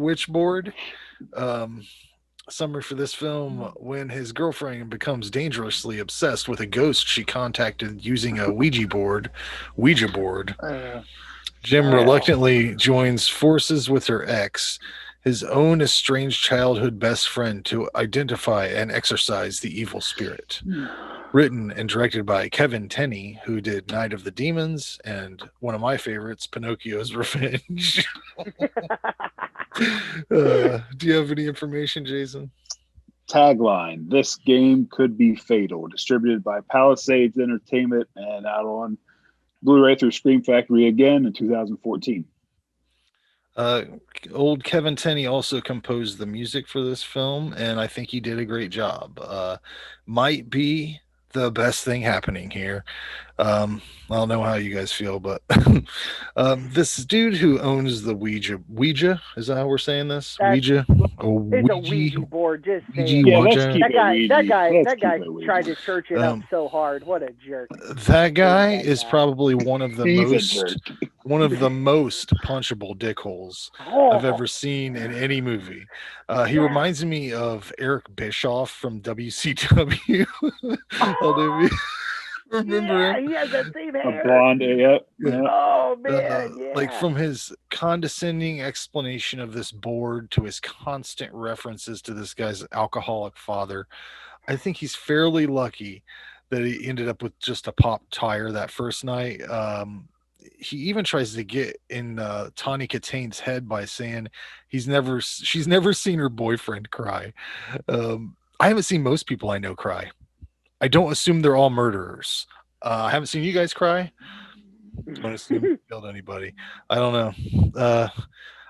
Witchboard. Um, Summary for this film: when his girlfriend becomes dangerously obsessed with a ghost she contacted using a Ouija board, Uh, Jim oh, reluctantly joins forces with her ex, his own estranged childhood best friend, to identify and exorcise the evil spirit. Written and directed by Kevin Tenney, who did Night of the Demons and one of my favorites, Pinocchio's Revenge. Do you have any information, Jason? tagline: This game could be fatal. Distributed by Palisades Entertainment and out on Blu-ray through Scream Factory again in 2014. Uh, Old Kevin Tenney also composed the music for this film, and I think he did a great job. Might be the best thing happening here. I don't know how you guys feel, but this dude who owns the Ouija, is that how we're saying this? That's Ouija or it's a Ouija, Ouija board. Just say Ouija, it. Yeah, let's Ouija. keep That it guy, that Ouija. guy, Let's that keep guy it Ouija. tried to church it up Um, so hard. What a jerk! that Hate guy that is guy. probably one of the He's a most jerk. punchable dickholes I've Oh, ever seen in any movie. He yeah. reminds me of Eric Bischoff from WCW. Oh, do you remember Yeah, him? he has that same A hair. blonde, yep, Yeah. yep. Oh Uh, man, like yeah. from his condescending explanation of this board to his constant references to this guy's alcoholic father, I think he's fairly lucky that he ended up with just a pop tire that first night. He even tries to get in Tawny Kitaen's head by saying she's never seen her boyfriend cry. I haven't seen most people I know cry. I don't assume they're all murderers. I haven't seen you guys cry. Don't assume you killed anybody. I don't know.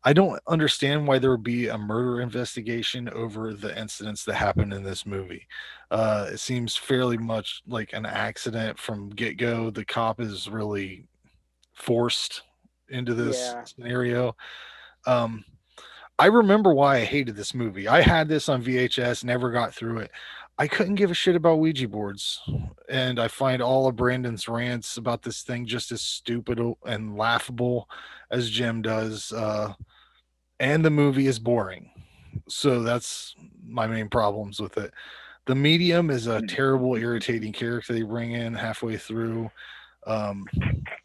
I don't understand why there would be a murder investigation over the incidents that happened in this movie. It seems fairly much like an accident from get go. The cop is really forced into this Yeah. scenario. Um, I remember why I hated this movie. I had this on VHS, never got through it. I couldn't give a shit about Ouija boards. And I find all of Brandon's rants about this thing just as stupid and laughable as Jim does. And the movie is boring. So that's my main problems with it. The medium is a terrible, irritating character they bring in halfway through. Um,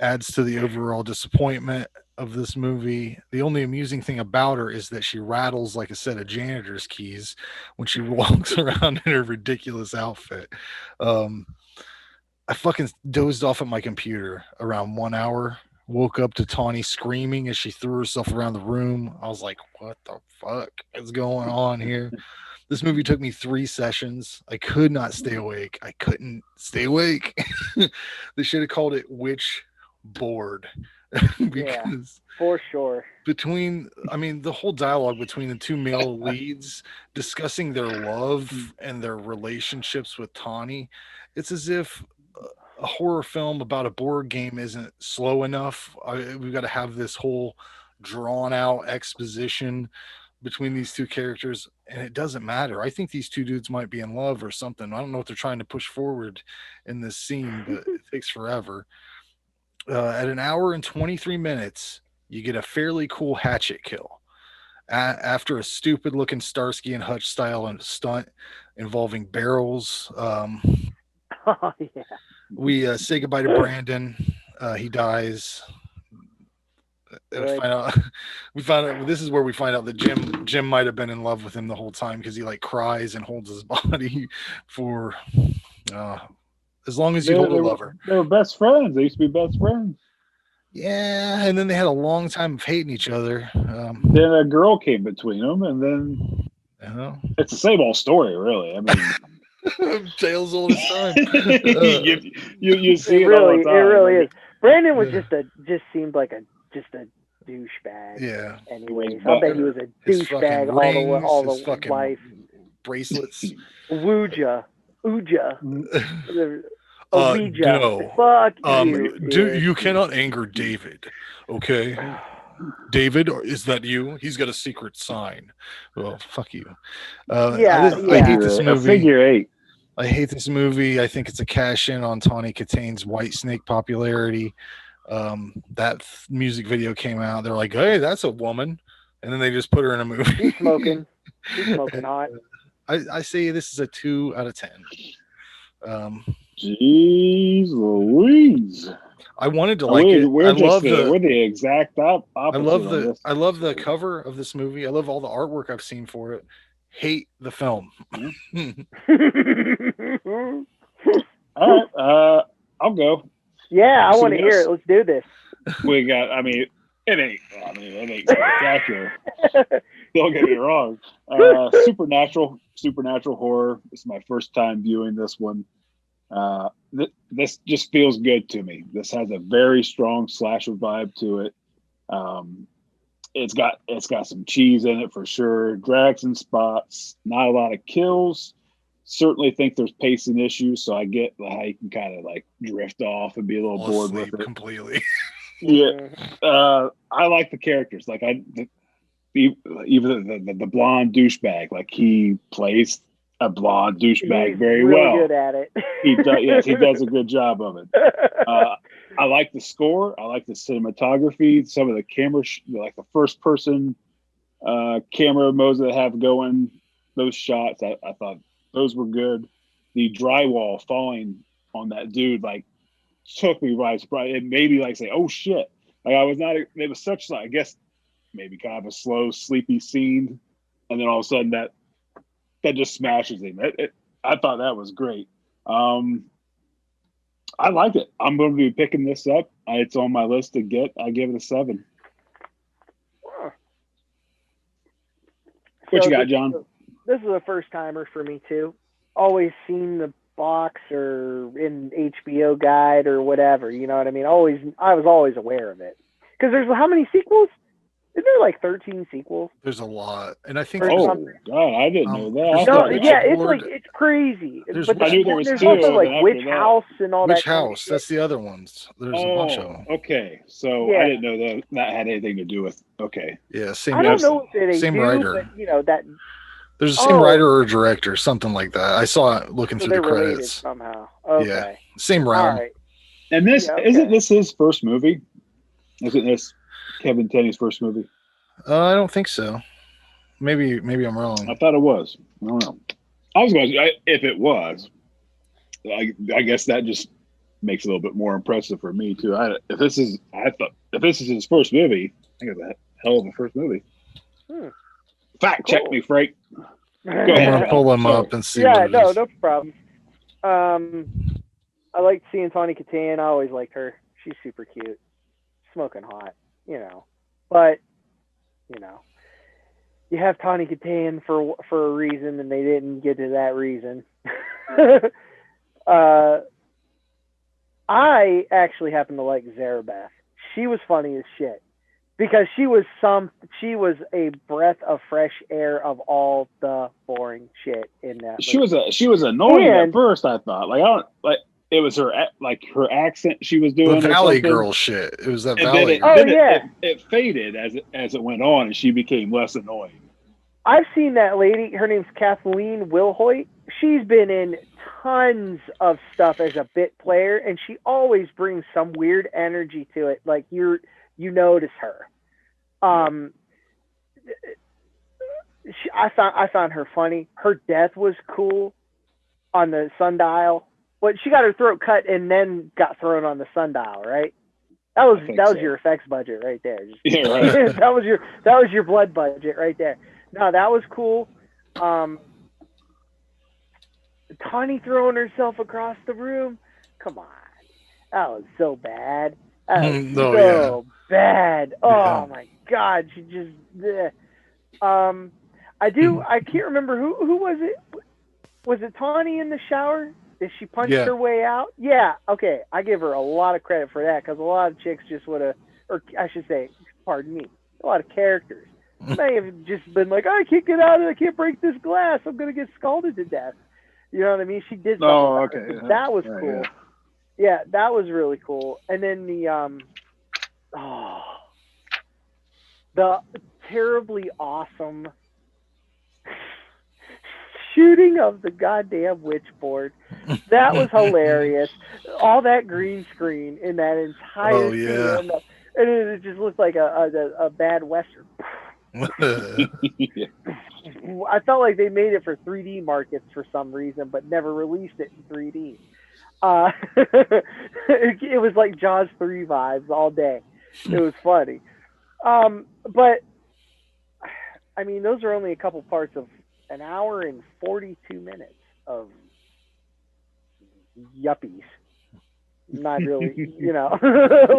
Adds to the overall disappointment of this movie. The only amusing thing about her is that she rattles like a set of janitor's keys when she walks around in her ridiculous outfit. Um, I fucking dozed off at my computer around 1 hour. Woke up to Tawny screaming as she threw herself around the room. I was like, what the fuck is going on here? This movie took me 3 sessions. I could not stay awake. I couldn't stay awake. They should have called it Witch Board Yeah, because for sure. I mean, the whole dialogue between the two male leads discussing their love and their relationships with Tawny, it's as if a horror film about a board game isn't slow enough. We've got to have this whole drawn out exposition between these two characters, and it doesn't matter. I think these two dudes might be in love or something. I don't know what they're trying to push forward in this scene, but it takes forever. At an hour and 23 minutes, you get a fairly cool hatchet kill. After a stupid looking Starsky and Hutch style and stunt involving barrels, Oh yeah. we say goodbye to Brandon. He dies. Good. Find out we found out this is where we find out that Jim might have been in love with him the whole time because he like cries and holds his body for uh, as long as They, you hold a they, were, lover. they were best friends. They used to be best friends. Yeah, and then they had a long time of hating each other. Then a girl came between them, and then You know, it's the same old story, really. I mean, tales all this time. you It see it all really, the it time. really is. Brandon was Yeah, just seemed like a douchebag. yeah. Anyways, I bet he But was a His douchebag fucking rings, all his the fucking life. bracelets. Ouija, Ouija, a Ouija. No. Fuck you, Do dude. you cannot anger David? Okay, David, or is that you? He's got a secret sign. Well, fuck you. Yeah, I hate yeah. this a movie. figure eight. I hate this movie. I think it's a cash in on Tawny Kitaen's White Snake popularity. That music video came out. They're like, "Hey, that's a woman," and then they just put her in a movie. She's smoking. She's smoking hot. I say this is a 2 out of 10. Jeez Louise. I wanted to like it. We're the exact opposite. I love the cover of this movie. I love all the artwork I've seen for it. Hate the film. All right, I'll go. Yeah, I want to hear it. Let's do this. We got. It ain't spectacular. Don't get me wrong. Supernatural horror. This is my first time viewing this one. This just feels good to me. This has a very strong slasher vibe to it. It's got some cheese in it for sure. Drags and spots. Not a lot of kills. Certainly think there's pacing issues, so I get how you can kind of like drift off and be a little bored with it completely. Yeah, I like the characters. Like even the blonde douchebag. Like he plays a blonde douchebag He's very really well. Good at it. He does. Yes, he does a good job of it. I like the score. I like the cinematography. Some of the camera, like the first person camera modes that have going. Those shots, I thought those were good. The drywall falling on that dude, like, took me by surprise. It made me like say, "Oh shit!" Like I was not. It was such, I guess, maybe kind of a slow, sleepy scene, and then all of a sudden that just smashes him. I thought that was great. I liked it. I'm going to be picking this up. It's on my list to get. I give it a 7. What you got, John? This is a first timer for me too. Always seen the box or in HBO guide or whatever. You know what I mean? I was always aware of it. Because there's how many sequels? Isn't there like 13 sequels? There's a lot, and I think. God, I didn't know that. It's crazy. But I knew there was there's two. also like Witch House and all that. Witch House, that's the other ones. There's a bunch of them. Okay, so I didn't know that had anything to do with. Okay, yeah, same. I don't know if they same do, writer. But that. There's the same writer or director, something like that. I saw it looking through the credits somehow. Okay. Yeah, same realm. Right. And isn't this his first movie? Isn't this Kevin Tenney's first movie? I don't think so. Maybe I'm wrong. I thought it was. I don't know. I was going to. If it was, I guess that just makes it a little bit more impressive for me too. If this is his first movie, I think it's a hell of a first movie. Fact check me, Frank. Go ahead. I'm gonna pull him up and see. Yeah, no problem. I liked seeing Tawny Kitaen. I always liked her. She's super cute, smoking hot, But you have Tawny Kitaen for a reason, and they didn't get to that reason. I actually happen to like Zarabeth. She was funny as shit. Because she was a breath of fresh air of all the boring shit in that. She was annoying at first. I thought it was her accent she was doing. The Valley Girl shit. It was that Valley Girl. It faded as it went on, and she became less annoying. I've seen that lady. Her name's Kathleen Wilhoit. She's been in tons of stuff as a bit player, and she always brings some weird energy to it. Like you notice her. I found her funny. Her death was cool on the sundial. But she got her throat cut and then got thrown on the sundial, right? That was your effects budget right there. Yeah, right. that was your blood budget right there. No, that was cool. Tawny throwing herself across the room. Come on, that was so bad. Bad. Oh my God, she just. I can't remember who was it. Was it Tawny in the shower? Did she punch her way out? Yeah. Okay, I give her a lot of credit for that because a lot of chicks just would have, or I should say, pardon me, a lot of characters may have just been like, I can't get out of it. I can't break this glass. I'm gonna get scalded to death. You know what I mean? She did. Oh, okay. That was cool. Yeah, that was really cool. And then the terribly awesome shooting of the goddamn Witchboard. That was hilarious. All that green screen in that entire scene. And it just looked like a bad Western. Yeah. I felt like they made it for 3D markets for some reason, but never released it in 3D. It was like Jaws 3 vibes all day. It was funny. But I mean, those are only a couple parts of an hour and 42 minutes of yuppies. Not really,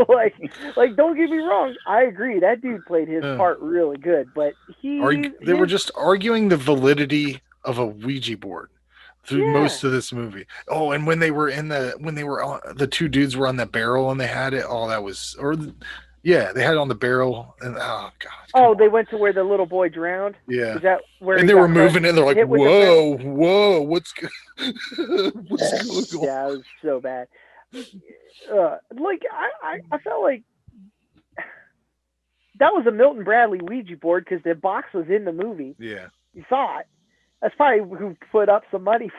like don't get me wrong. I agree that dude played his part really good, but they were just arguing the validity of a Ouija board through most of this movie. Oh, and when they were on, the two dudes were on the barrel and they had it. Oh, that was they had it on the barrel and oh god. Oh, they went to where the little boy drowned. Yeah, is that where? And they were moving and they're like, whoa, what's going on? Yeah, it was so bad. Like I felt like that was a Milton Bradley Ouija board because the box was in the movie. Yeah, you saw it. That's probably who put up some money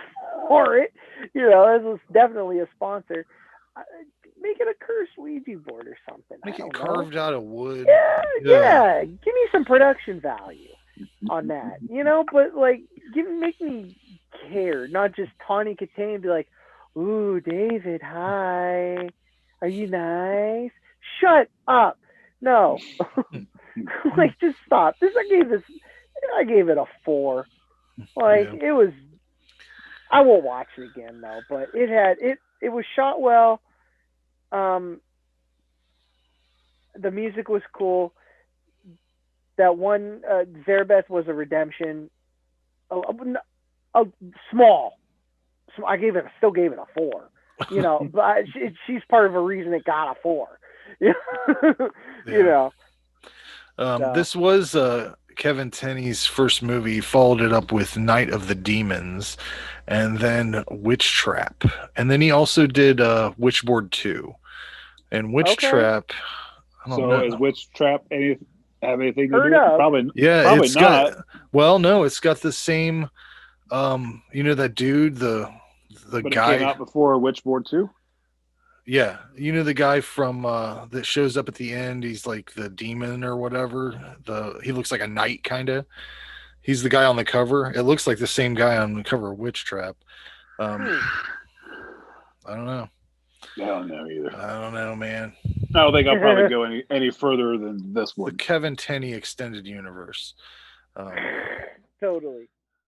for it. This was definitely a sponsor. Make it a cursed Ouija board or something. Make it carved out of wood. Yeah. Give me some production value on that. But like, make me care, not just Tawny Kitaen be like, "Ooh, David, hi, are you nice?" Shut up. No, like just stop. I gave it a 4. Like it was. I won't watch it again though, but it was shot well. The music was cool. That one Zerbeth was a redemption. Small. I still gave it a 4. But she's part of a reason it got a 4. This was Kevin Tenney's first movie. He followed it up with Night of the Demons, and then Witch Trap, and then he also did Witchboard 2. And Witch Trap. I don't know. Is Witch Trap have anything to do with it? Probably. Yeah, probably it's not. It's got the same. That dude, the but guy it came out before Witchboard 2. Yeah, the guy from that shows up at the end. He's like the demon or whatever. He looks like a knight kind of. He's the guy on the cover. It looks like the same guy on the cover of Witch Trap. I don't know. I don't know either. I don't know, man. I don't think I'll probably go any further than this one. The Kevin Tenney extended universe. Totally.